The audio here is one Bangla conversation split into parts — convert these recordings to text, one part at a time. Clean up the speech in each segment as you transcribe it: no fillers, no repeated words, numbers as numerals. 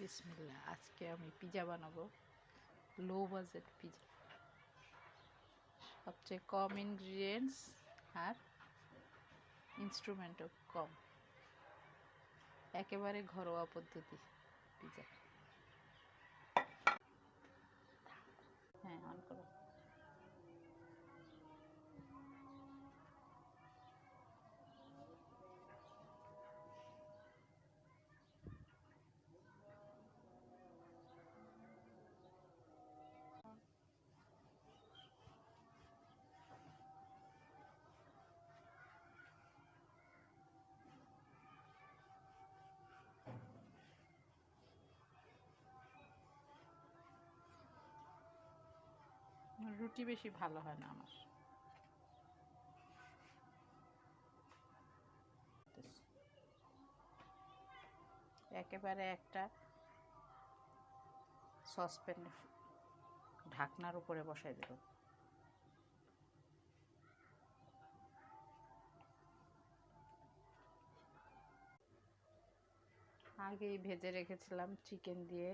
বিসমিল্লাহ, আজকে আমি পিজা বানাবো। লো বাজেট পিজা, সবচেয়ে কম ইনগ্রিডিয়েন্টস আর ইনস্ট্রুমেন্টও কম, একেবারে ঘরোয়া পদ্ধতি পিজা। হ্যাঁ, অন করো। রুটি বেশি ভালো হয় না আমার। একেবারে একটা সসপ্যানে ঢাকনার উপরে বসাই দেব। আগেই ভেজে রেখেছিলাম চিকেন দিয়ে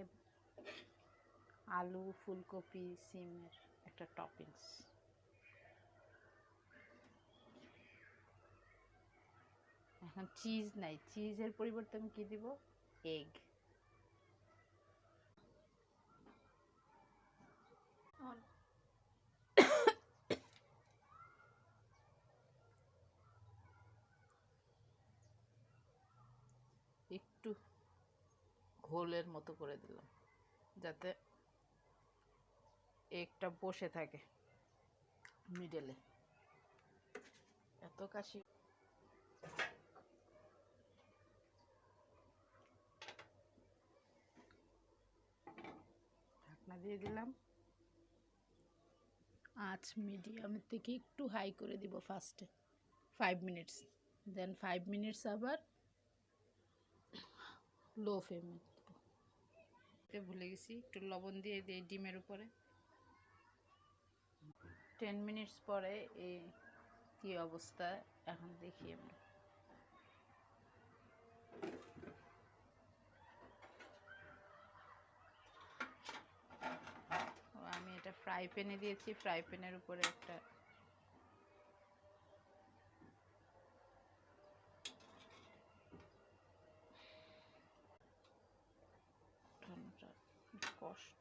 আলু, ফুলকপি, সিমের একটা টপিংস। এখন চিজ নাই, চিজের পরিবর্তে আমি কি দিব? এগ। একটু ঘোলের মতো করে দিলাম যাতে এগটা বসে থাকে মিডলে। এত কাশি। ঢাকনা দিয়ে দিলাম। আঁচ মিডিয়ামের থেকে একটু হাই করে দিব ফার্স্টে 5 মিনিটস, দেন 5 মিনিটস আবার লো ফ্লেমে দেবো। ভুলে গেছি, একটু লবণ দিয়ে দিই ডিমের উপরে। 10 মিনিটস পরে এই কী অবস্থা এখন দেখি আমরা। আমি এটা ফ্রাই প্যানে দিয়েছি, ফ্রাই প্যানের উপরে একটা কষ্ট